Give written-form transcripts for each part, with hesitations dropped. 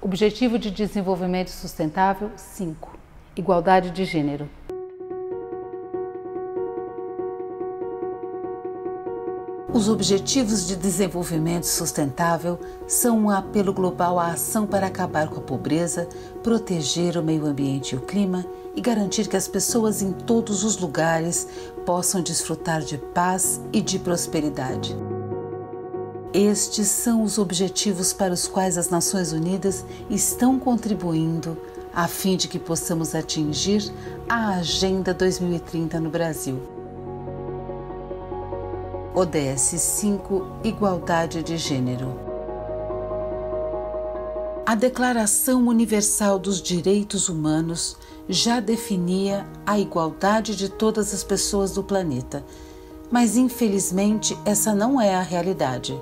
Objetivo de Desenvolvimento Sustentável 5. Igualdade de gênero. Os Objetivos de Desenvolvimento Sustentável são um apelo global à ação para acabar com a pobreza, proteger o meio ambiente e o clima e garantir que as pessoas em todos os lugares possam desfrutar de paz e de prosperidade. Estes são os objetivos para os quais as Nações Unidas estão contribuindo a fim de que possamos atingir a Agenda 2030 no Brasil. ODS 5 – Igualdade de Gênero. A Declaração Universal dos Direitos Humanos já definia a igualdade de todas as pessoas do planeta, mas infelizmente essa não é a realidade.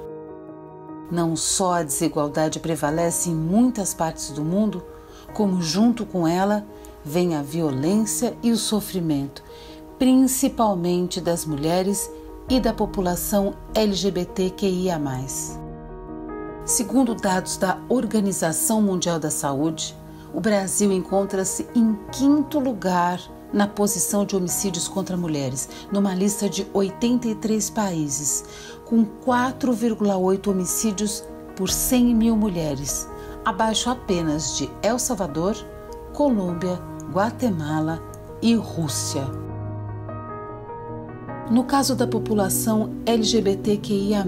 Não só a desigualdade prevalece em muitas partes do mundo, como junto com ela vem a violência e o sofrimento, principalmente das mulheres e da população LGBTQIA+. Segundo dados da Organização Mundial da Saúde, o Brasil encontra-se em 5º lugar na posição de homicídios contra mulheres, numa lista de 83 países, com 4,8 homicídios por 100 mil mulheres, abaixo apenas de El Salvador, Colômbia, Guatemala e Rússia. No caso da população LGBTQIA+,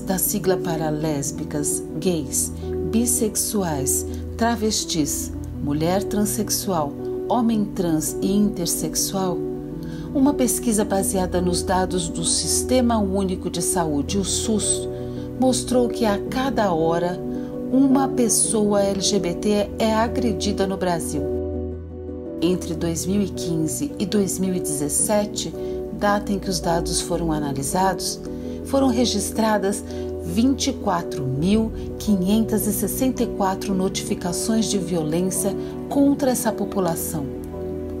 da sigla para lésbicas, gays, bissexuais, travestis, mulher transexual, homem trans e intersexual, uma pesquisa baseada nos dados do Sistema Único de Saúde, o SUS, mostrou que a cada hora uma pessoa LGBT é agredida no Brasil. Entre 2015 e 2017, data em que os dados foram analisados, foram registradas 24.564 notificações de violência contra essa população,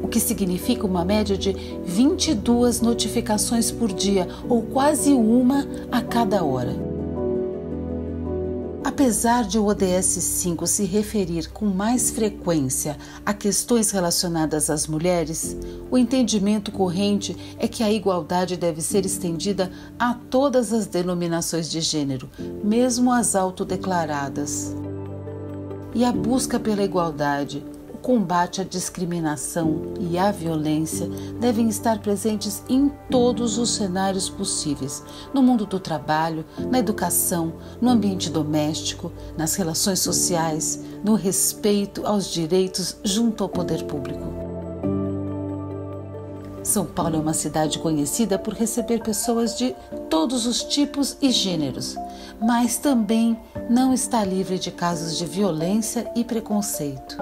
o que significa uma média de 22 notificações por dia, ou quase uma a cada hora. Apesar de o ODS 5 se referir com mais frequência a questões relacionadas às mulheres, o entendimento corrente é que a igualdade deve ser estendida a todas as denominações de gênero, mesmo as autodeclaradas. E a busca pela igualdade, o combate à discriminação e à violência devem estar presentes em todos os cenários possíveis, no mundo do trabalho, na educação, no ambiente doméstico, nas relações sociais, no respeito aos direitos junto ao poder público. São Paulo é uma cidade conhecida por receber pessoas de todos os tipos e gêneros, mas também não está livre de casos de violência e preconceito.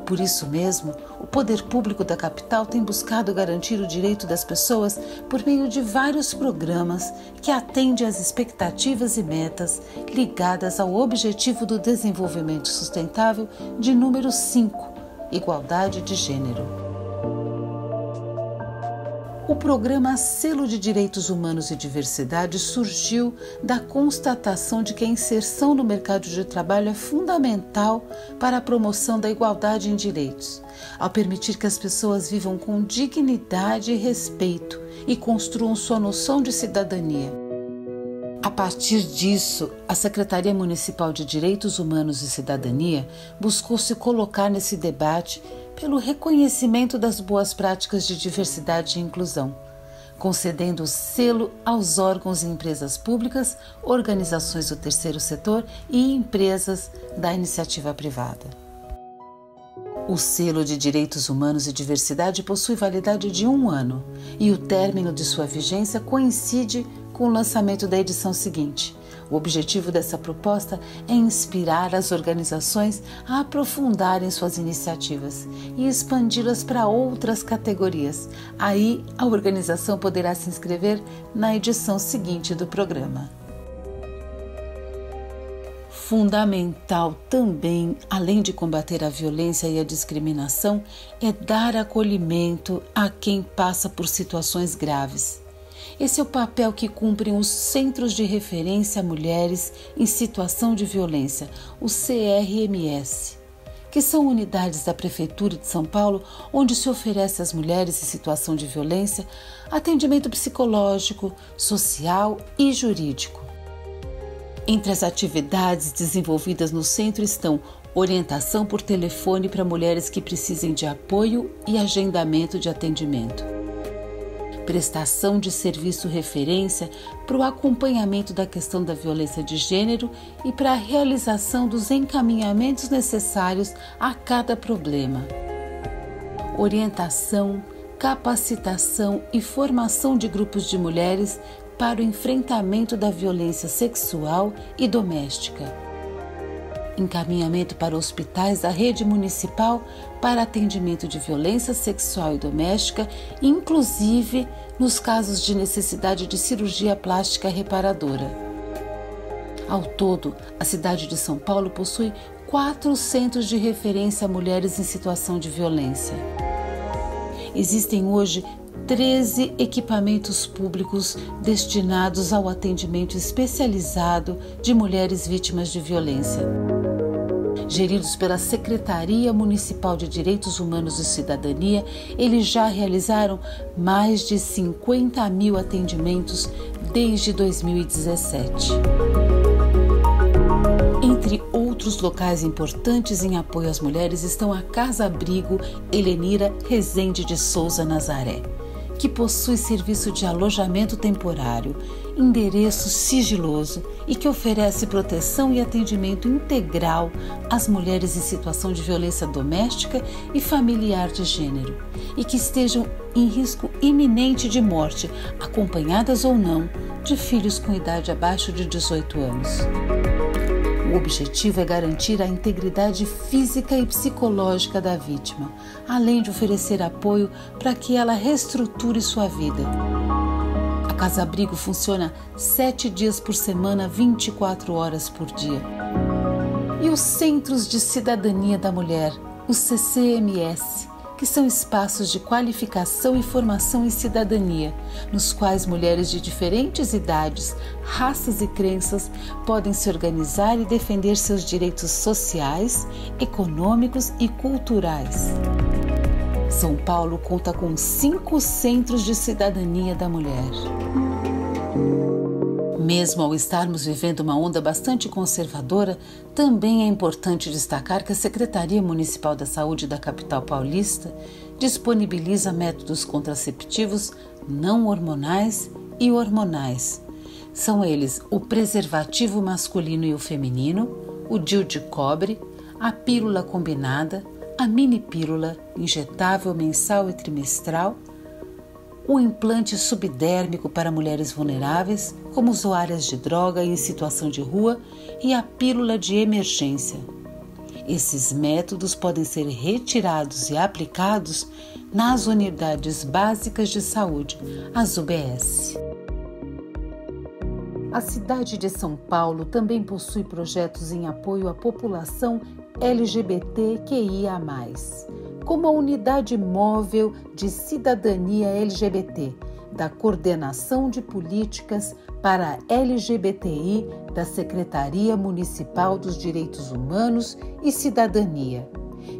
Por isso mesmo, o poder público da capital tem buscado garantir o direito das pessoas por meio de vários programas que atendem às expectativas e metas ligadas ao Objetivo do Desenvolvimento Sustentável de número 5, Igualdade de Gênero. O programa Selo de Direitos Humanos e Diversidade surgiu da constatação de que a inserção no mercado de trabalho é fundamental para a promoção da igualdade em direitos, ao permitir que as pessoas vivam com dignidade e respeito e construam sua noção de cidadania. A partir disso, a Secretaria Municipal de Direitos Humanos e Cidadania buscou se colocar nesse debate pelo reconhecimento das boas práticas de diversidade e inclusão, concedendo o selo aos órgãos e empresas públicas, organizações do terceiro setor e empresas da iniciativa privada. O selo de Direitos Humanos e Diversidade possui validade de 1 ano e o término de sua vigência coincide com o lançamento da edição seguinte. O objetivo dessa proposta é inspirar as organizações a aprofundarem suas iniciativas e expandi-las para outras categorias. Aí, a organização poderá se inscrever na edição seguinte do programa. Fundamental também, além de combater a violência e a discriminação, é dar acolhimento a quem passa por situações graves. Esse é o papel que cumprem os Centros de Referência a Mulheres em Situação de Violência, os CRMS, que são unidades da Prefeitura de São Paulo, onde se oferece às mulheres em situação de violência atendimento psicológico, social e jurídico. Entre as atividades desenvolvidas no centro estão orientação por telefone para mulheres que precisem de apoio e agendamento de atendimento, prestação de serviço referência para o acompanhamento da questão da violência de gênero e para a realização dos encaminhamentos necessários a cada problema, orientação, capacitação e formação de grupos de mulheres para o enfrentamento da violência sexual e doméstica, encaminhamento para hospitais da rede municipal para atendimento de violência sexual e doméstica, inclusive nos casos de necessidade de cirurgia plástica reparadora. Ao todo, a cidade de São Paulo possui 4 centros de referência a mulheres em situação de violência. Existem hoje 13 equipamentos públicos destinados ao atendimento especializado de mulheres vítimas de violência, geridos pela Secretaria Municipal de Direitos Humanos e Cidadania. Eles já realizaram mais de 50.000 atendimentos desde 2017. Entre outros locais importantes em apoio às mulheres estão a Casa Abrigo Helenira Rezende de Souza Nazaré, que possui serviço de alojamento temporário, endereço sigiloso e que oferece proteção e atendimento integral às mulheres em situação de violência doméstica e familiar de gênero e que estejam em risco iminente de morte, acompanhadas ou não, de filhos com idade abaixo de 18 anos. O objetivo é garantir a integridade física e psicológica da vítima, além de oferecer apoio para que ela reestruture sua vida. A Casa Abrigo funciona 7 dias por semana, 24 horas por dia. E os Centros de Cidadania da Mulher, os CCMS, que são espaços de qualificação e formação em cidadania, nos quais mulheres de diferentes idades, raças e crenças podem se organizar e defender seus direitos sociais, econômicos e culturais. São Paulo conta com 5 Centros de Cidadania da Mulher. Mesmo ao estarmos vivendo uma onda bastante conservadora, também é importante destacar que a Secretaria Municipal da Saúde da capital paulista disponibiliza métodos contraceptivos não hormonais e hormonais. São eles o preservativo masculino e o feminino, o DIU de cobre, a pílula combinada, a mini pílula injetável mensal e trimestral, o implante subdérmico para mulheres vulneráveis, como usuárias de droga em situação de rua, e a pílula de emergência. Esses métodos podem ser retirados e aplicados nas unidades básicas de saúde, as UBS. A cidade de São Paulo também possui projetos em apoio à população LGBTQIA+, como a Unidade Móvel de Cidadania LGBT, da Coordenação de Políticas para LGBTI da Secretaria Municipal dos Direitos Humanos e Cidadania,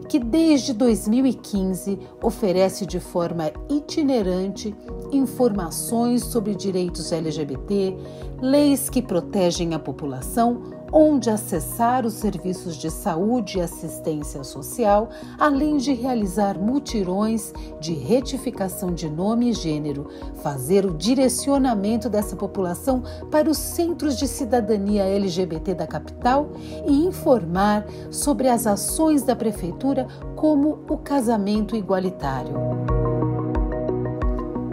que desde 2015 oferece de forma itinerante informações sobre direitos LGBT, leis que protegem a população, onde acessar os serviços de saúde e assistência social, além de realizar mutirões de retificação de nome e gênero, fazer o direcionamento dessa população para os centros de cidadania LGBT da capital e informar sobre as ações da prefeitura como o casamento igualitário.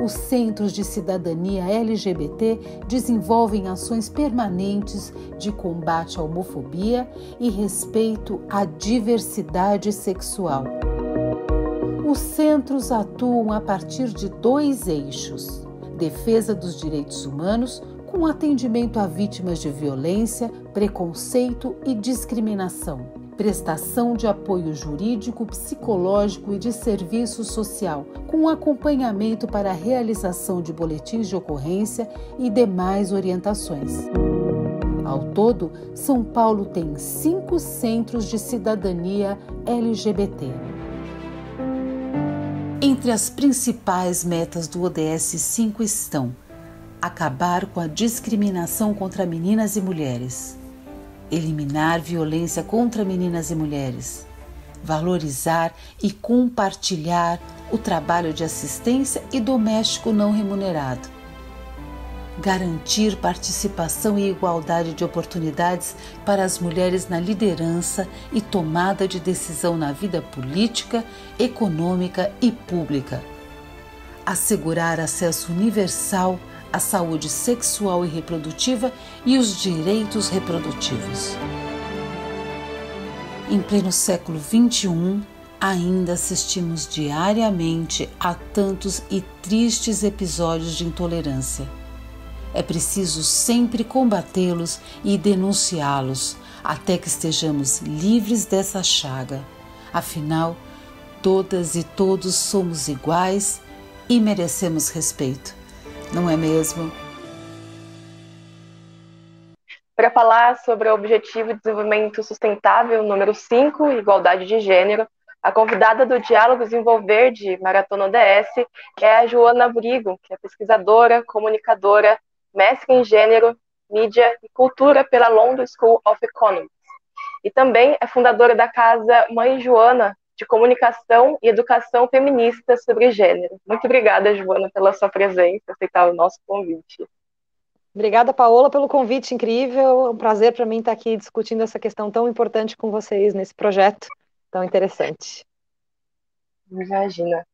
Os Centros de Cidadania LGBT desenvolvem ações permanentes de combate à homofobia e respeito à diversidade sexual. Os centros atuam a partir de 2 eixos: defesa dos direitos humanos, com atendimento a vítimas de violência, preconceito e discriminação, prestação de apoio jurídico, psicológico e de serviço social, com acompanhamento para a realização de boletins de ocorrência e demais orientações. Ao todo, São Paulo tem 5 centros de cidadania LGBT. Entre as principais metas do ODS 5 estão: acabar com a discriminação contra meninas e mulheres, eliminar violência contra meninas e mulheres, valorizar e compartilhar o trabalho de assistência e doméstico não remunerado, garantir participação e igualdade de oportunidades para as mulheres na liderança e tomada de decisão na vida política, econômica e pública, assegurar acesso universal à saúde sexual e reprodutiva e os direitos reprodutivos. Em pleno século XXI, ainda assistimos diariamente a tantos e tristes episódios de intolerância. É preciso sempre combatê-los e denunciá-los até que estejamos livres dessa chaga. Afinal, todas e todos somos iguais e merecemos respeito. Não é mesmo? Para falar sobre o Objetivo de Desenvolvimento Sustentável número 5, Igualdade de Gênero, a convidada do Diálogo Desenvolver Maratona ODS é a Joana Brigo, que é pesquisadora, comunicadora, mestre em Gênero, Mídia e Cultura pela London School of Economics. E também é fundadora da Casa Mãe Joana, de Comunicação e Educação Feminista sobre Gênero. Muito obrigada, Joana, pela sua presença, aceitar o nosso convite. Obrigada, Paola, pelo convite incrível. É um prazer para mim estar aqui discutindo essa questão tão importante com vocês nesse projeto tão interessante. Imagina.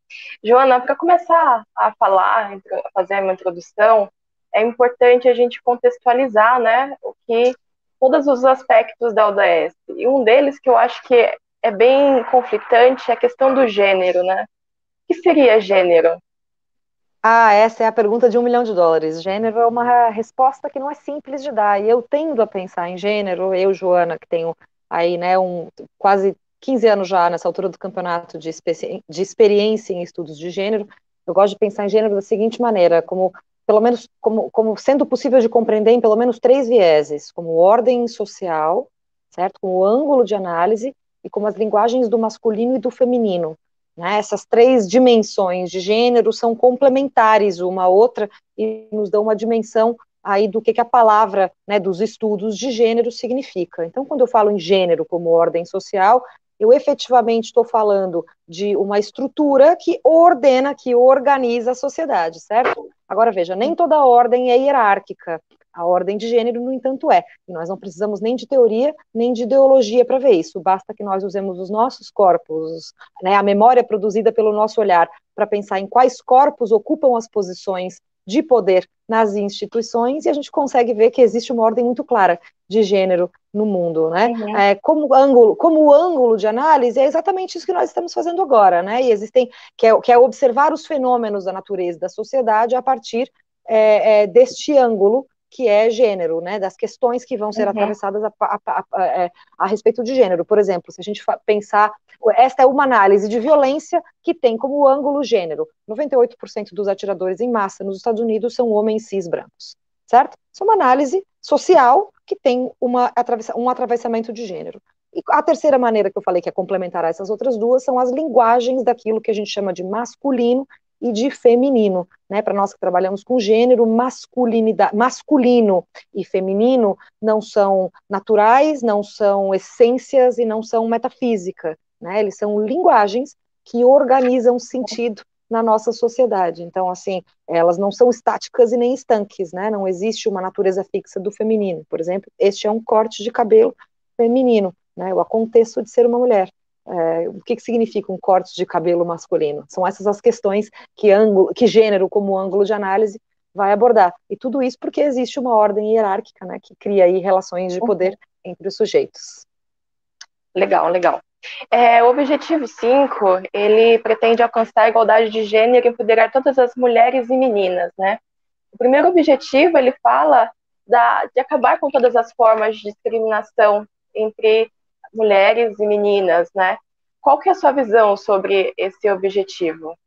Joana, para começar a falar, a fazer uma introdução, é importante a gente contextualizar, né, todos os aspectos da ODS. E um deles que eu acho que é bem conflitante é a questão do gênero, né? O que seria gênero? Essa é a pergunta de $1 milhão. Gênero é uma resposta que não é simples de dar. E eu tendo a pensar em gênero, eu, Joana, que tenho aí, né, quase 15 anos já nessa altura do campeonato de experiência em estudos de gênero, eu gosto de pensar em gênero da seguinte maneira, como pelo menos como sendo possível de compreender em pelo menos 3 vieses, como ordem social, certo? Como ângulo de análise e como as linguagens do masculino e do feminino. Né? Essas 3 dimensões de gênero são complementares uma à outra e nos dão uma dimensão aí do que a palavra, né, dos estudos de gênero significa. Então, quando eu falo em gênero como ordem social, eu efetivamente estou falando de uma estrutura que ordena, que organiza a sociedade, certo? Agora, veja, nem toda ordem é hierárquica. A ordem de gênero, no entanto, é. E nós não precisamos nem de teoria, nem de ideologia para ver isso. Basta que nós usemos os nossos corpos, né, a memória produzida pelo nosso olhar, para pensar em quais corpos ocupam as posições de poder nas instituições, e a gente consegue ver que existe uma ordem muito clara de gênero no mundo, né? Como ângulo de análise, é exatamente isso que nós estamos fazendo agora, né? E que é observar os fenômenos da natureza da sociedade a partir deste ângulo que é gênero, né, das questões que vão ser atravessadas a respeito de gênero. Por exemplo, se a gente pensar, esta é uma análise de violência que tem como ângulo gênero. 98% dos atiradores em massa nos Estados Unidos são homens cis brancos, certo? Isso é uma análise social que tem um atravessamento de gênero. E a terceira maneira que eu falei que é complementar a essas outras duas são as linguagens daquilo que a gente chama de masculino e de feminino, né? Para nós que trabalhamos com gênero, masculino e feminino não são naturais, não são essências e não são metafísica, né? Eles são linguagens que organizam sentido na nossa sociedade. Então, assim, elas não são estáticas e nem estanques, né? Não existe uma natureza fixa do feminino. Por exemplo, este é um corte de cabelo feminino, né? Eu aconteço de ser uma mulher. O que significa um corte de cabelo masculino? São essas as questões que gênero como ângulo de análise vai abordar. E tudo isso porque existe uma ordem hierárquica, né, que cria aí relações de poder entre os sujeitos. Legal, legal. O Objetivo 5, ele pretende alcançar a igualdade de gênero e empoderar todas as mulheres e meninas, né? O primeiro objetivo, ele fala de acabar com todas as formas de discriminação entre mulheres e meninas, né? Qual que é a sua visão sobre esse objetivo?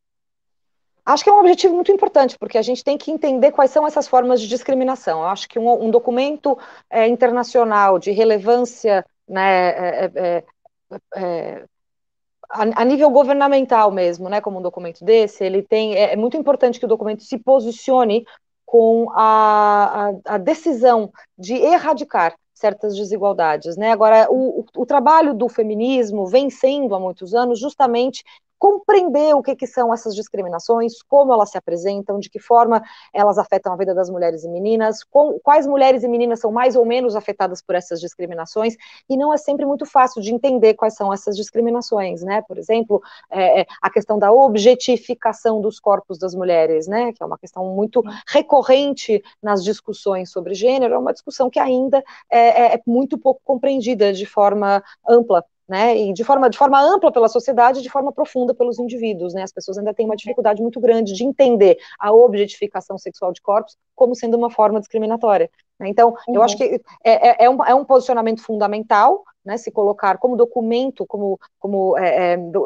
Acho que é um objetivo muito importante, porque a gente tem que entender quais são essas formas de discriminação. Eu acho que um documento internacional de relevância, né, a nível governamental mesmo, né, como um documento desse, ele tem, é muito importante que o documento se posicione com a decisão de erradicar certas desigualdades, né? Agora, o trabalho do feminismo vem sendo há muitos anos justamente compreender o que são essas discriminações, como elas se apresentam, de que forma elas afetam a vida das mulheres e meninas, quais mulheres e meninas são mais ou menos afetadas por essas discriminações, e não é sempre muito fácil de entender quais são essas discriminações, né? Por exemplo, a questão da objetificação dos corpos das mulheres, né? Que é uma questão muito recorrente nas discussões sobre gênero, é uma discussão que ainda é muito pouco compreendida de forma ampla, né, e de forma ampla pela sociedade, de forma profunda pelos indivíduos, né, as pessoas ainda têm uma dificuldade muito grande de entender a objetificação sexual de corpos como sendo uma forma discriminatória, né? Então, eu acho que é um posicionamento fundamental, né, se colocar como documento,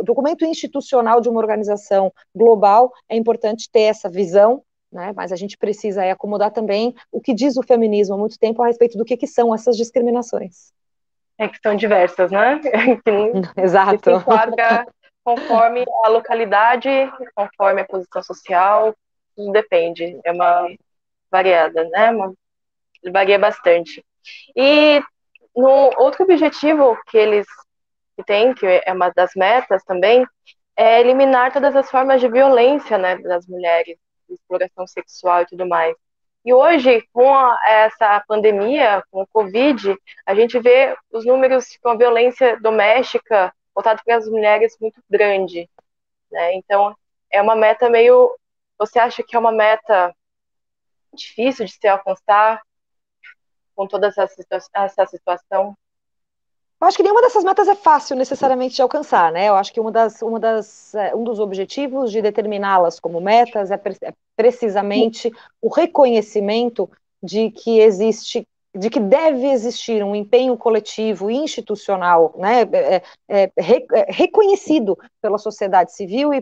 documento institucional de uma organização global, é importante ter essa visão, né, mas a gente precisa acomodar também o que diz o feminismo há muito tempo a respeito do que são essas discriminações. Que são diversas, né? Exato. Que se enquadra conforme a localidade, conforme a posição social, tudo depende, é uma variada, né? Varia bastante. E no outro objetivo que eles têm, que é uma das metas também, é eliminar todas as formas de violência, né, das mulheres, de exploração sexual e tudo mais. E hoje, com essa pandemia, com o Covid, a gente vê os números com a violência doméstica voltada para as mulheres muito grande, né? Então, é uma meta meio... Você acha que é uma meta difícil de se alcançar com toda essa situação? Eu acho que nenhuma dessas metas é fácil necessariamente de alcançar, né? Eu acho que um dos objetivos de determiná-las como metas é precisamente o reconhecimento de que existe, de que deve existir um empenho coletivo e institucional, né, reconhecido pela sociedade civil e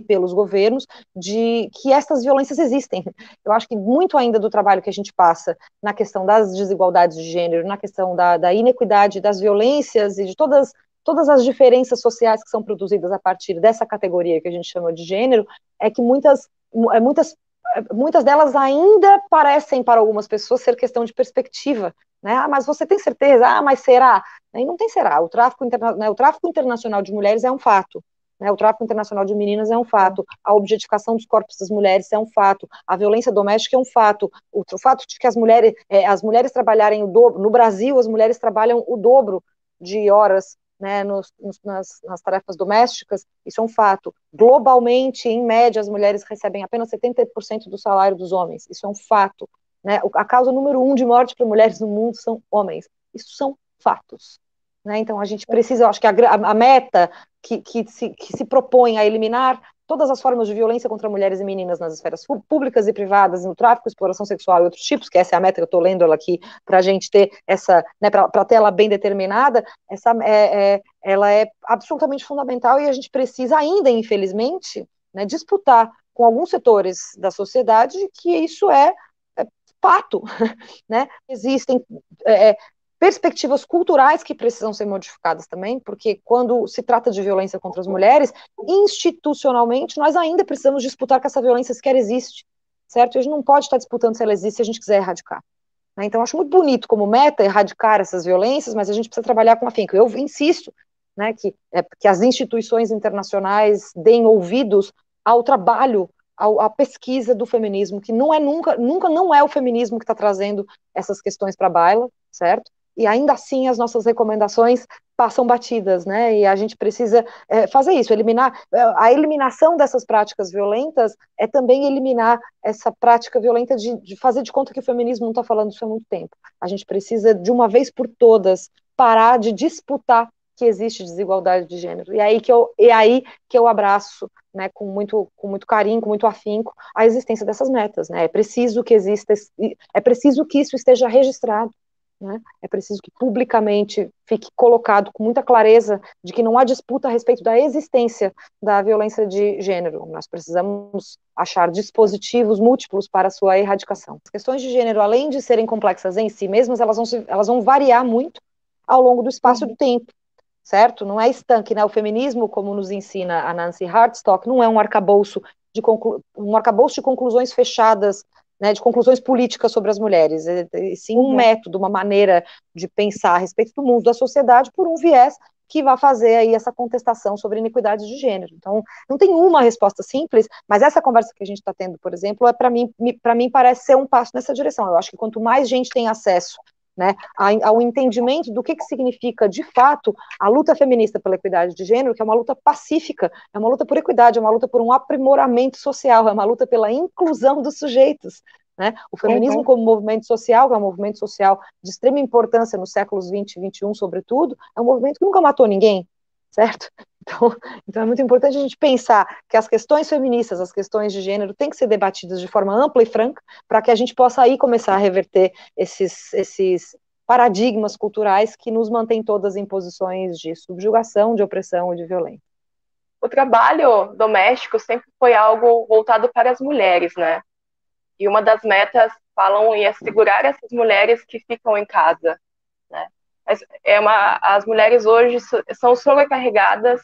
pelos governos, de que essas violências existem. Eu acho que muito ainda do trabalho que a gente passa na questão das desigualdades de gênero, na questão da inequidade, das violências e de todas as diferenças sociais que são produzidas a partir dessa categoria que a gente chama de gênero, é que muitas delas ainda parecem para algumas pessoas ser questão de perspectiva, né? Ah, mas você tem certeza? Ah, mas será? E não tem será. O tráfico internacional de mulheres é um fato. Né, o tráfico internacional de meninas é um fato, a objetificação dos corpos das mulheres é um fato, a violência doméstica é um fato, o fato de que as mulheres trabalharem o dobro, no Brasil as mulheres trabalham o dobro de horas, né, nas tarefas domésticas, isso é um fato. Globalmente, em média, as mulheres recebem apenas 70% do salário dos homens, isso é um fato. Né? A causa número 1 de morte para mulheres no mundo são homens, isso são fatos. Né? Então, a gente precisa, eu acho que a meta que se propõe a eliminar todas as formas de violência contra mulheres e meninas nas esferas públicas e privadas, no tráfico, exploração sexual e outros tipos, que essa é a meta que eu estou lendo ela aqui, para a gente ter essa, né, para ter ela bem determinada, ela é absolutamente fundamental e a gente precisa ainda, infelizmente, né, disputar com alguns setores da sociedade que isso é fato, né? Existem perspectivas culturais que precisam ser modificadas também, porque quando se trata de violência contra as mulheres, institucionalmente, nós ainda precisamos disputar que essa violência sequer existe, certo? E a gente não pode estar disputando se ela existe se a gente quiser erradicar. Né? Então, eu acho muito bonito como meta erradicar essas violências, mas a gente precisa trabalhar com afinco. Eu insisto, né, que as instituições internacionais deem ouvidos ao trabalho, à pesquisa do feminismo, que nunca não é o feminismo que está trazendo essas questões para a baila, certo? E ainda assim as nossas recomendações passam batidas, né? E a gente precisa fazer isso, a eliminação dessas práticas violentas é também eliminar essa prática violenta de fazer de conta que o feminismo não está falando isso há muito tempo. A gente precisa, de uma vez por todas, parar de disputar que existe desigualdade de gênero. E aí que eu abraço, né, com muito carinho, com muito afinco, a existência dessas metas, né? É preciso que isso esteja registrado. né? É preciso que publicamente fique colocado com muita clareza de que não há disputa a respeito da existência da violência de gênero. Nós precisamos achar dispositivos múltiplos para a sua erradicação. As questões de gênero, além de serem complexas em si mesmas, elas vão variar muito ao longo do espaço do tempo, certo? Não é estanque, né? O feminismo, como nos ensina a Nancy Hartstock, não é um arcabouço de conclusões fechadas, né, de conclusões políticas sobre as mulheres, sim um método, uma maneira de pensar a respeito do mundo, da sociedade, por um viés que vai fazer aí essa contestação sobre iniquidades de gênero. Então, não tem uma resposta simples, mas essa conversa que a gente está tendo, por exemplo, para mim parece ser um passo nessa direção. Eu acho que quanto mais gente tem acesso, né, ao entendimento do que significa, de fato, a luta feminista pela equidade de gênero, que é uma luta pacífica, é uma luta por equidade, é uma luta por um aprimoramento social, é uma luta pela inclusão dos sujeitos, né? O feminismo como movimento social, que é um movimento social de extrema importância nos séculos 20 e 21, sobretudo, é um movimento que nunca matou ninguém, certo? Então é muito importante a gente pensar que as questões feministas, as questões de gênero, têm que ser debatidas de forma ampla e franca, para que a gente possa aí começar a reverter esses paradigmas culturais que nos mantêm todas em posições de subjugação, de opressão e de violência. O trabalho doméstico sempre foi algo voltado para as mulheres, né? E uma das metas falam em assegurar essas mulheres que ficam em casa, né? As mulheres hoje são sobrecarregadas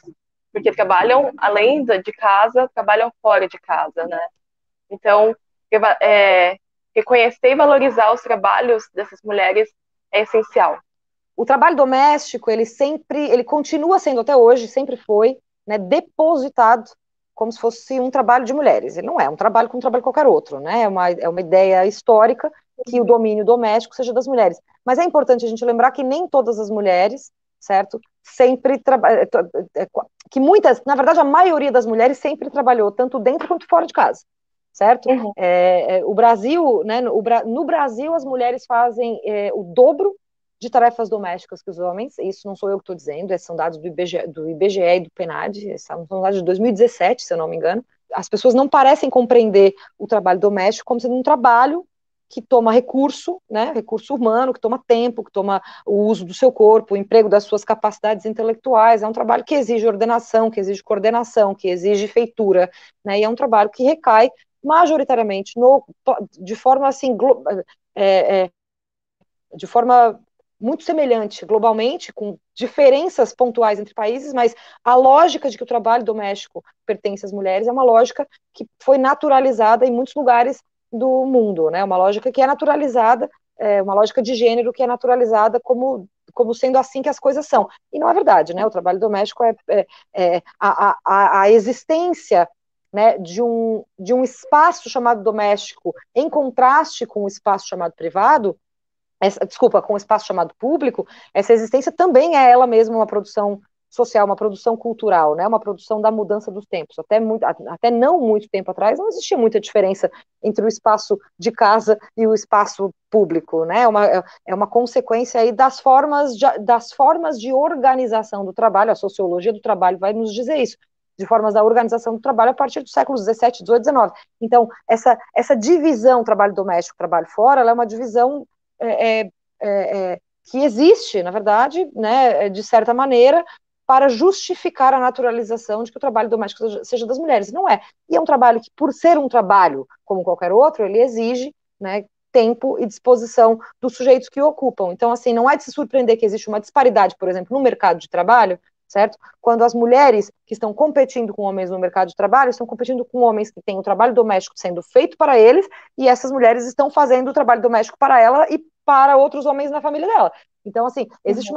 porque trabalham além de casa, trabalham fora de casa, né? Então, reconhecer e valorizar os trabalhos dessas mulheres é essencial. O trabalho doméstico, ele continua sendo até hoje, sempre foi, né, depositado como se fosse um trabalho de mulheres. Ele não é um trabalho como um trabalho qualquer outro, né? É uma ideia histórica que o domínio doméstico seja das mulheres. Mas é importante a gente lembrar que nem todas as mulheres, certo? Sempre trabalham, que muitas, na verdade, a maioria das mulheres sempre trabalhou, tanto dentro quanto fora de casa, certo? O Brasil, né, no Brasil, as mulheres fazem o dobro de tarefas domésticas que os homens, isso não sou eu que estou dizendo, são dados do IBGE e do PNAD, são dados de 2017, se eu não me engano. As pessoas não parecem compreender o trabalho doméstico como sendo um trabalho que toma recurso, né, recurso humano, que toma tempo, que toma o uso do seu corpo, o emprego das suas capacidades intelectuais, é um trabalho que exige ordenação, que exige coordenação, que exige feitura, né, e é um trabalho que recai majoritariamente de forma assim, de forma muito semelhante globalmente, com diferenças pontuais entre países, mas a lógica de que o trabalho doméstico pertence às mulheres é uma lógica que foi naturalizada em muitos lugares do mundo, né? Uma lógica que é naturalizada, uma lógica de gênero que é naturalizada como sendo assim que as coisas são. E não é verdade, né? O trabalho doméstico a existência, né, de um espaço chamado doméstico em contraste com o espaço chamado privado, com o espaço chamado público, essa existência também é ela mesma uma produção social, uma produção cultural, né, uma produção da mudança dos tempos. Até não muito tempo atrás não existia muita diferença entre o espaço de casa e o espaço público, né, é uma consequência aí das formas de organização do trabalho. A sociologia do trabalho vai nos dizer isso, de formas da organização do trabalho a partir dos séculos 17, 18, 19. Então, essa divisão trabalho doméstico, trabalho fora, ela é uma divisão que existe, na verdade, né, de certa maneira, para justificar a naturalização de que o trabalho doméstico seja das mulheres. Não é. E é um trabalho que, por ser um trabalho como qualquer outro, ele exige, né, tempo e disposição dos sujeitos que o ocupam. Então, assim, não é de se surpreender que existe uma disparidade, por exemplo, no mercado de trabalho, certo? Quando as mulheres que estão competindo com homens no mercado de trabalho estão competindo com homens que têm o trabalho doméstico sendo feito para eles, e essas mulheres estão fazendo o trabalho doméstico para ela e para outros homens na família dela. Então, assim, existe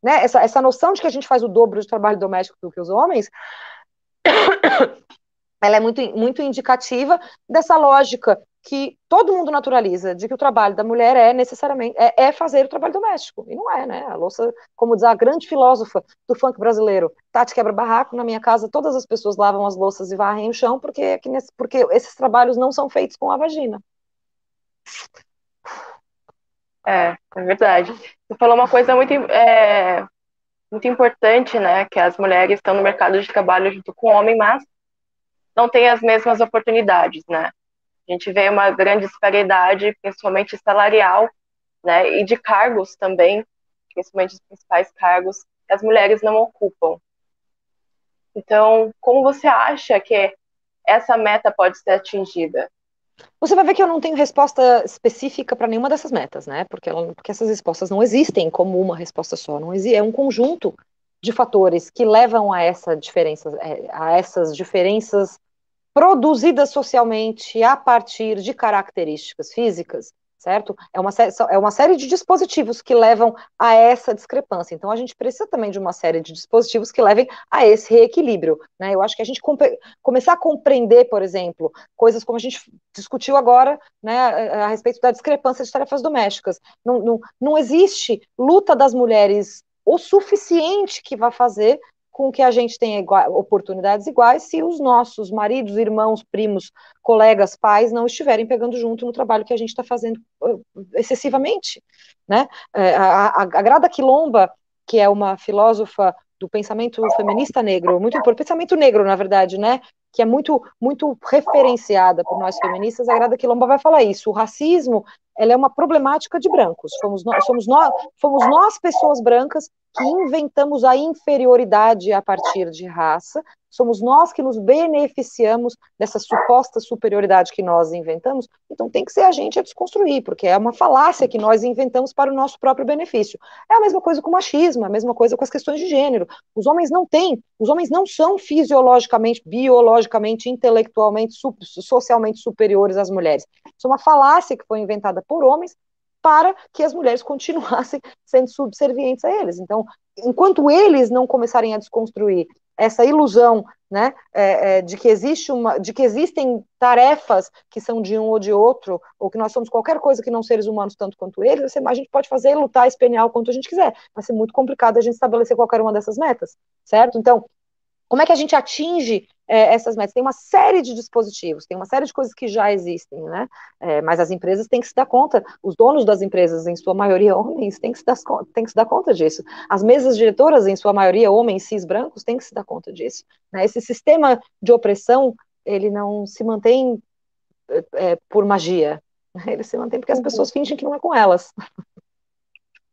né, essa noção de que a gente faz o dobro de trabalho doméstico do que os homens, ela é muito, muito indicativa dessa lógica que todo mundo naturaliza, de que o trabalho da mulher é necessariamente fazer o trabalho doméstico, e não é, né? A louça, como diz a grande filósofa do funk brasileiro, Tati Quebra-Barraco, na minha casa todas as pessoas lavam as louças e varrem o chão, porque esses trabalhos não são feitos com a vagina. É verdade. Você falou uma coisa muito importante, né? Que as mulheres estão no mercado de trabalho junto com o homem, mas não têm as mesmas oportunidades, né? A gente vê uma grande disparidade, principalmente salarial, né? E de cargos também, principalmente os principais cargos, que as mulheres não ocupam. Então, como você acha que essa meta pode ser atingida? Você vai ver que eu não tenho resposta específica para nenhuma dessas metas, né? Porque essas respostas não existem como uma resposta só. Não existe, é um conjunto de fatores que levam a a essas diferenças produzidas socialmente a partir de características físicas, certo? É uma série de dispositivos que levam a essa discrepância. Então, a gente precisa também de uma série de dispositivos que levem a esse reequilíbrio, né? Eu acho que a gente começar a compreender, por exemplo, coisas como a gente discutiu agora, né, a respeito da discrepância de tarefas domésticas. Não existe luta das mulheres o suficiente que vai fazer com que a gente tenha oportunidades iguais se os nossos maridos, irmãos, primos, colegas, pais não estiverem pegando junto no trabalho que a gente está fazendo excessivamente, né? A Grada Quilomba, que é uma filósofa do pensamento feminista negro, muito importante, pensamento negro, na verdade, né? Que é muito referenciada por nós feministas, a Grada Quilomba vai falar isso. O racismo, ela é uma problemática de brancos. Fomos nós pessoas brancas, que inventamos a inferioridade a partir de raça, somos nós que nos beneficiamos dessa suposta superioridade que nós inventamos, então tem que ser a gente a desconstruir, porque é uma falácia que nós inventamos para o nosso próprio benefício. É a mesma coisa com o machismo, é a mesma coisa com as questões de gênero. Os homens não são fisiologicamente, biologicamente, intelectualmente, socialmente superiores às mulheres. Isso é uma falácia que foi inventada por homens para que as mulheres continuassem sendo subservientes a eles. Então, enquanto eles não começarem a desconstruir essa ilusão, né, de que existem tarefas que são de um ou de outro, ou que nós somos qualquer coisa que não seres humanos tanto quanto eles, a gente pode fazer, lutar, espelhar o quanto a gente quiser. Vai ser muito complicado a gente estabelecer qualquer uma dessas metas, certo? Então, como é que a gente atinge essas metas? Tem uma série de dispositivos, tem uma série de coisas que já existem, né? Mas as empresas têm que se dar conta, os donos das empresas, em sua maioria homens, têm que se dar conta disso. As mesas diretoras, em sua maioria homens cis brancos, têm que se dar conta disso. Né? Esse sistema de opressão, ele não se mantém por magia, ele se mantém porque as pessoas fingem que não é com elas.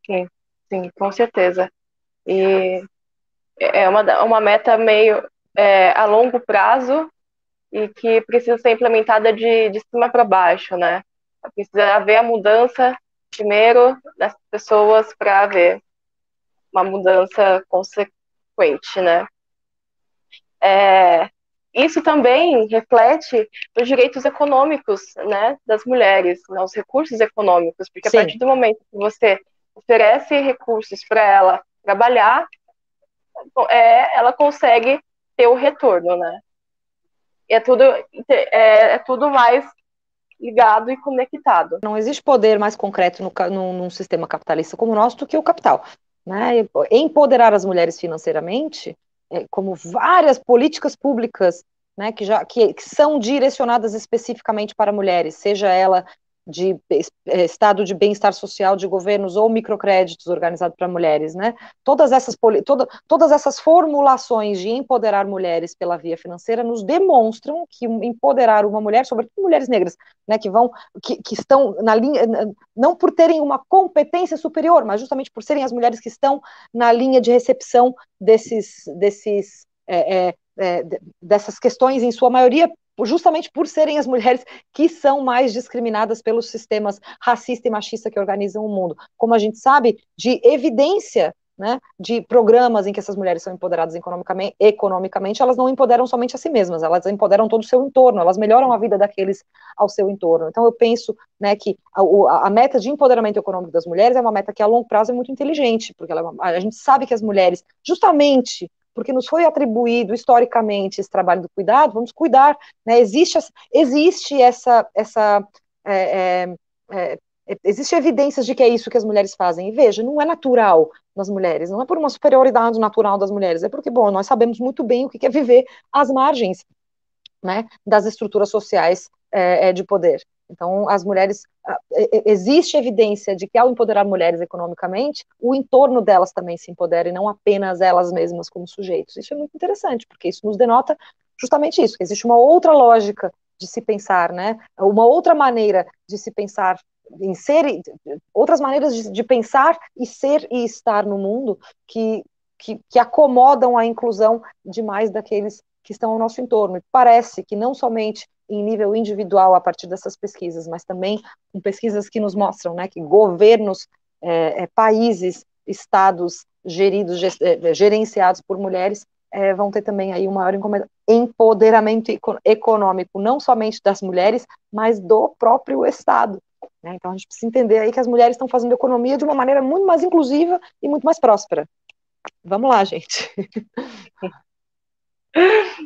Sim, sim, com certeza. E é uma meta meio a longo prazo e que precisa ser implementada de cima para baixo, né? Precisa haver a mudança primeiro das pessoas para haver uma mudança consequente, né? Isso também reflete os direitos econômicos, né, das mulheres, né, os recursos econômicos, porque Sim. A partir do momento que você oferece recursos para ela trabalhar, ela consegue ter o retorno, né? E é tudo mais ligado e conectado. Não existe poder mais concreto num sistema capitalista como o nosso do que o capital. Né? Empoderar as mulheres financeiramente, como várias políticas públicas, né, que são direcionadas especificamente para mulheres, seja ela de estado de bem-estar social de governos ou microcréditos organizados para mulheres, né? Todas essas formulações de empoderar mulheres pela via financeira nos demonstram que empoderar uma mulher, sobretudo mulheres negras, né, que estão na linha, não por terem uma competência superior, mas justamente por serem as mulheres que estão na linha de recepção dessas questões, em sua maioria, justamente por serem as mulheres que são mais discriminadas pelos sistemas racista e machista que organizam o mundo. Como a gente sabe, de evidência, né, de programas em que essas mulheres são empoderadas economicamente, elas não empoderam somente a si mesmas, elas empoderam todo o seu entorno, elas melhoram a vida daqueles ao seu entorno. Então eu penso, né, que a meta de empoderamento econômico das mulheres é uma meta que a longo prazo é muito inteligente, porque a gente sabe que as mulheres, justamente porque nos foi atribuído historicamente esse trabalho do cuidado, vamos cuidar, né? Existe evidências de que é isso que as mulheres fazem. E veja, não é natural nas mulheres, não é por uma superioridade natural das mulheres, é porque, bom, nós sabemos muito bem o que é viver às margens, né, das estruturas sociais de poder. Então, as mulheres, existe evidência de que ao empoderar mulheres economicamente, o entorno delas também se empodera e não apenas elas mesmas como sujeitos. Isso é muito interessante, porque isso nos denota justamente isso, que existe uma outra lógica de se pensar, né, uma outra maneira de se pensar em ser, outras maneiras de pensar e ser e estar no mundo que acomodam a inclusão de mais daqueles que estão ao nosso entorno. E parece que não somente em nível individual a partir dessas pesquisas, mas também com pesquisas que nos mostram, né, que governos, países, estados geridos, gerenciados por mulheres, vão ter também aí um maior empoderamento econômico, não somente das mulheres, mas do próprio Estado. Né? Então a gente precisa entender aí que as mulheres estão fazendo economia de uma maneira muito mais inclusiva e muito mais próspera. Vamos lá, gente.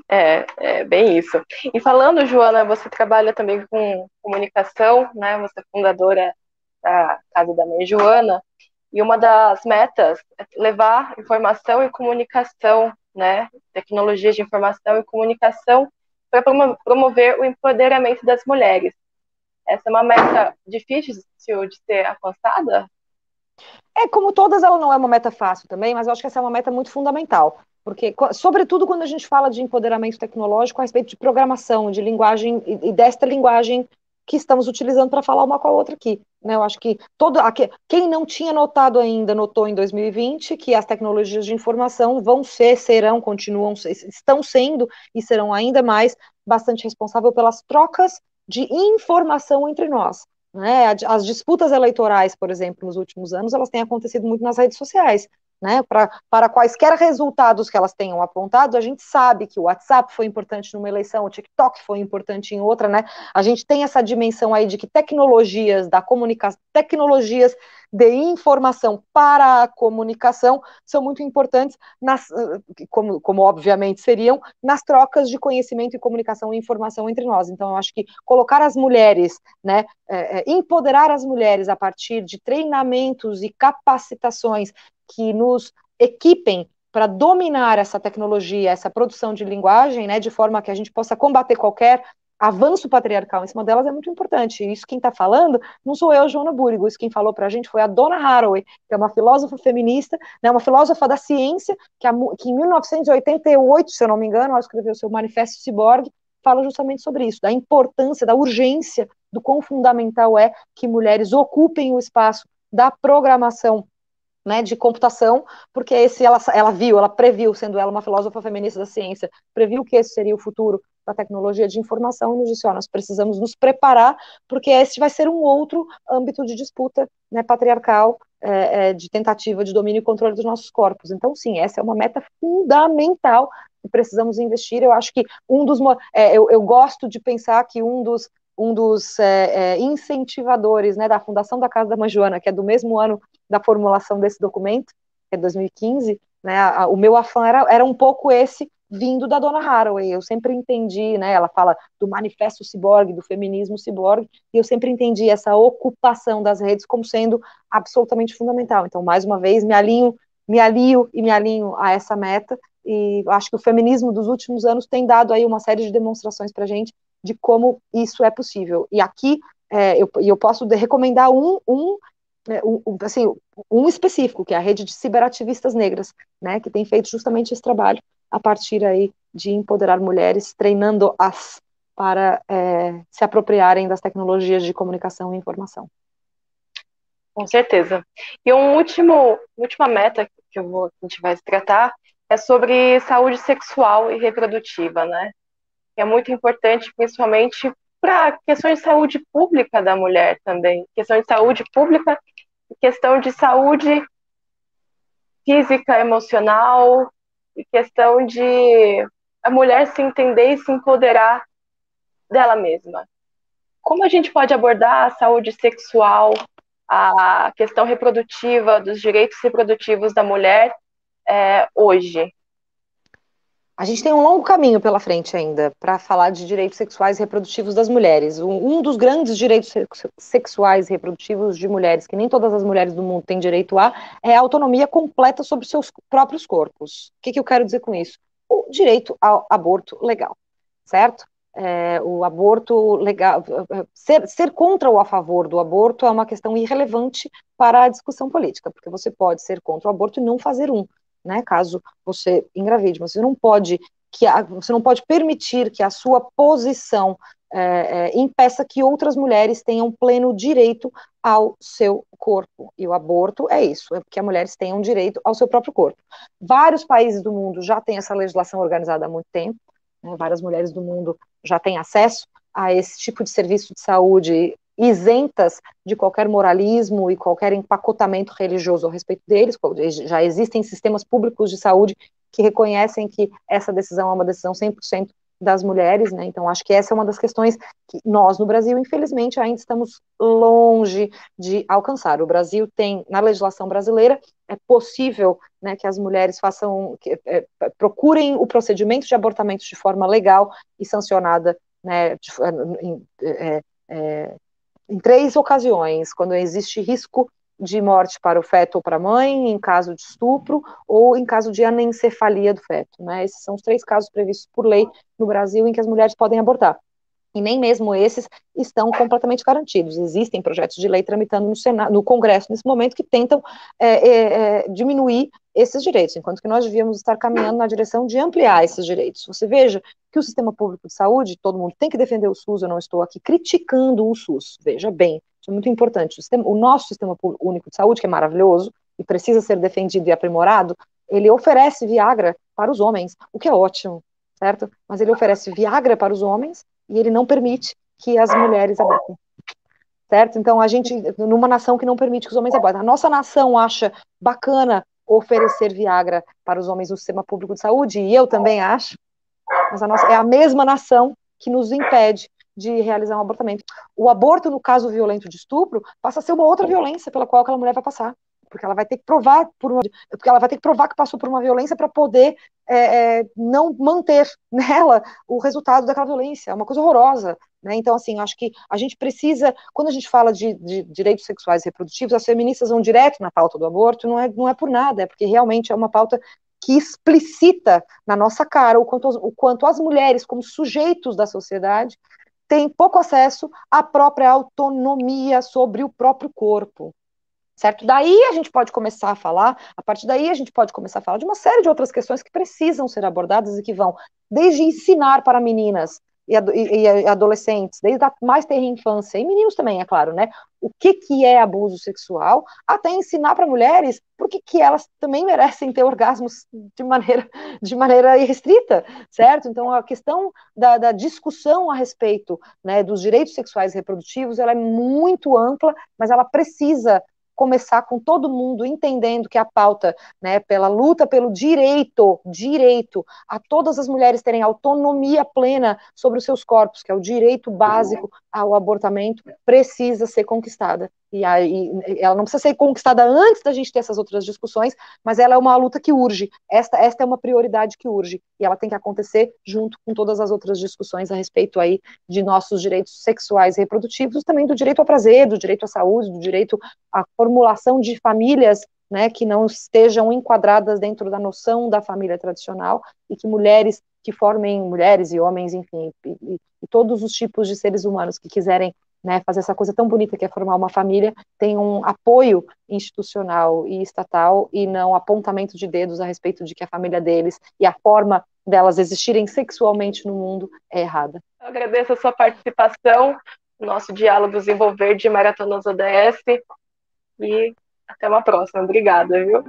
É bem isso. E falando, Joana, você trabalha também com comunicação, né? Você é fundadora da Casa da Mãe Joana, e uma das metas é levar informação e comunicação, né? Tecnologias de informação e comunicação para promover o empoderamento das mulheres. Essa é uma meta difícil de ser alcançada? Como todas, ela não é uma meta fácil também, mas eu acho que essa é uma meta muito fundamental, porque, sobretudo, quando a gente fala de empoderamento tecnológico a respeito de programação, de linguagem, e desta linguagem que estamos utilizando para falar uma com a outra aqui. Né? Eu acho que quem não tinha notado ainda, notou em 2020 que as tecnologias de informação vão ser, serão, continuam, estão sendo e serão ainda mais bastante responsáveis pelas trocas de informação entre nós. Né? As disputas eleitorais, por exemplo, nos últimos anos, elas têm acontecido muito nas redes sociais. Né? Para quaisquer resultados que elas tenham apontado, a gente sabe que o WhatsApp foi importante numa eleição, o TikTok foi importante em outra, né? A gente tem essa dimensão aí de que tecnologias da comunicação, tecnologias de informação para a comunicação são muito importantes, como obviamente seriam, nas trocas de conhecimento e comunicação e informação entre nós. Então, eu acho que colocar as mulheres, né, empoderar as mulheres a partir de treinamentos e capacitações que nos equipem para dominar essa tecnologia, essa produção de linguagem, né, de forma que a gente possa combater qualquer avanço patriarcal em cima delas é muito importante. Isso quem está falando não sou eu, Joana Búrigo, isso quem falou para a gente foi a Donna Haraway, que é uma filósofa feminista, né, uma filósofa da ciência, que em 1988, se eu não me engano, ela escreveu o seu Manifesto Ciborgue, fala justamente sobre isso, da importância, da urgência, do quão fundamental é que mulheres ocupem o espaço da programação, né, de computação, porque ela previu, sendo ela uma filósofa feminista da ciência, previu que esse seria o futuro da tecnologia de informação e nos disse, nós precisamos nos preparar, porque esse vai ser um outro âmbito de disputa, né, patriarcal, de tentativa de domínio e controle dos nossos corpos. Então, sim, essa é uma meta fundamental que precisamos investir. Eu acho que eu gosto de pensar que um dos incentivadores, né, da fundação da Casa da Mãe Joana, que é do mesmo ano da formulação desse documento, que é 2015, né, o meu afã era um pouco esse, vindo da Donna Haraway. Eu sempre entendi, né, ela fala do manifesto ciborgue, do feminismo ciborgue, e eu sempre entendi essa ocupação das redes como sendo absolutamente fundamental. Então, mais uma vez, me alio e me alinho a essa meta, e acho que o feminismo dos últimos anos tem dado aí uma série de demonstrações para a gente de como isso é possível. E aqui eu posso recomendar um específico, que é a rede de ciberativistas negras, né, que tem feito justamente esse trabalho a partir aí de empoderar mulheres, treinando-as para se apropriarem das tecnologias de comunicação e informação. Com certeza. E última meta que a gente vai tratar é sobre saúde sexual e reprodutiva, né? Que é muito importante, principalmente para questões de saúde pública da mulher também. Questão de saúde pública e questão de saúde física, emocional, e questão de a mulher se entender e se empoderar dela mesma. Como a gente pode abordar a saúde sexual, a questão reprodutiva, dos direitos reprodutivos da mulher hoje? A gente tem um longo caminho pela frente ainda para falar de direitos sexuais e reprodutivos das mulheres. Um dos grandes direitos sexuais e reprodutivos de mulheres, que nem todas as mulheres do mundo têm direito a, é a autonomia completa sobre seus próprios corpos. O que eu quero dizer com isso? O direito ao aborto legal, certo? O aborto legal, ser contra ou a favor do aborto é uma questão irrelevante para a discussão política, porque você pode ser contra o aborto e não fazer um. Né, caso você engravide, mas você não pode permitir que a sua posição impeça que outras mulheres tenham pleno direito ao seu corpo. E o aborto é isso, é que as mulheres tenham direito ao seu próprio corpo. Vários países do mundo já têm essa legislação organizada há muito tempo, né? Várias mulheres do mundo já têm acesso a esse tipo de serviço de saúde, isentas de qualquer moralismo e qualquer empacotamento religioso a respeito deles. Já existem sistemas públicos de saúde que reconhecem que essa decisão é uma decisão 100% das mulheres, né? Então acho que essa é uma das questões que nós no Brasil, infelizmente, ainda estamos longe de alcançar. O Brasil tem, na legislação brasileira, é possível, né, que as mulheres procurem o procedimento de abortamento de forma legal e sancionada, né, em 3 ocasiões, quando existe risco de morte para o feto ou para a mãe, em caso de estupro, ou em caso de anencefalia do feto, né? Esses são os 3 casos previstos por lei no Brasil em que as mulheres podem abortar. E nem mesmo esses estão completamente garantidos. Existem projetos de lei tramitando no Senado, no Congresso nesse momento, que tentam diminuir esses direitos, enquanto que nós devíamos estar caminhando na direção de ampliar esses direitos. Você veja que o sistema público de saúde, todo mundo tem que defender o SUS, eu não estou aqui criticando o SUS, veja bem, isso é muito importante. O nosso sistema único de saúde, que é maravilhoso e precisa ser defendido e aprimorado, ele oferece Viagra para os homens, o que é ótimo, certo? Mas ele oferece Viagra para os homens e ele não permite que as mulheres abortem, certo? Então, a gente, numa nação que não permite que os homens abortem, a nossa nação acha bacana oferecer Viagra para os homens no sistema público de saúde, e eu também acho, mas é a mesma nação que nos impede de realizar um abortamento. O aborto, no caso violento de estupro, passa a ser uma outra violência pela qual aquela mulher vai passar, porque ela vai ter que provar que passou por uma violência para poder não manter nela o resultado daquela violência. É uma coisa horrorosa, né? Então, assim, acho que a gente precisa, quando a gente fala de direitos sexuais e reprodutivos, as feministas vão direto na pauta do aborto, não é por nada, é porque realmente é uma pauta que explicita na nossa cara o quanto as mulheres, como sujeitos da sociedade, têm pouco acesso à própria autonomia sobre o próprio corpo, certo? Daí a gente pode começar a falar, a partir daí a gente pode começar a falar de uma série de outras questões que precisam ser abordadas e que vão desde ensinar para meninas e adolescentes, desde a mais tenra infância, e meninos também, é claro, né? O que é abuso sexual, até ensinar para mulheres por que elas também merecem ter orgasmos de maneira irrestrita, certo? Então, a questão da discussão a respeito, né, dos direitos sexuais e reprodutivos, ela é muito ampla, mas ela precisa começar com todo mundo entendendo que a pauta, né, pela luta pelo direito a todas as mulheres terem autonomia plena sobre os seus corpos, que é o direito básico ao abortamento, precisa ser conquistada. E aí, ela não precisa ser conquistada antes da gente ter essas outras discussões, mas ela é uma luta que urge. Esta é uma prioridade que urge, e ela tem que acontecer junto com todas as outras discussões a respeito aí de nossos direitos sexuais e reprodutivos, também do direito ao prazer, do direito à saúde, do direito à formulação de famílias, né, que não estejam enquadradas dentro da noção da família tradicional, e que mulheres que formem mulheres e homens, enfim, e todos os tipos de seres humanos que quiserem, né, fazer essa coisa tão bonita que é formar uma família, tem um apoio institucional e estatal, e não apontamento de dedos a respeito de que a família deles e a forma delas existirem sexualmente no mundo é errada. Eu agradeço a sua participação no nosso diálogo Desenvolver de Maratonas ODS, e até uma próxima. Obrigada, viu?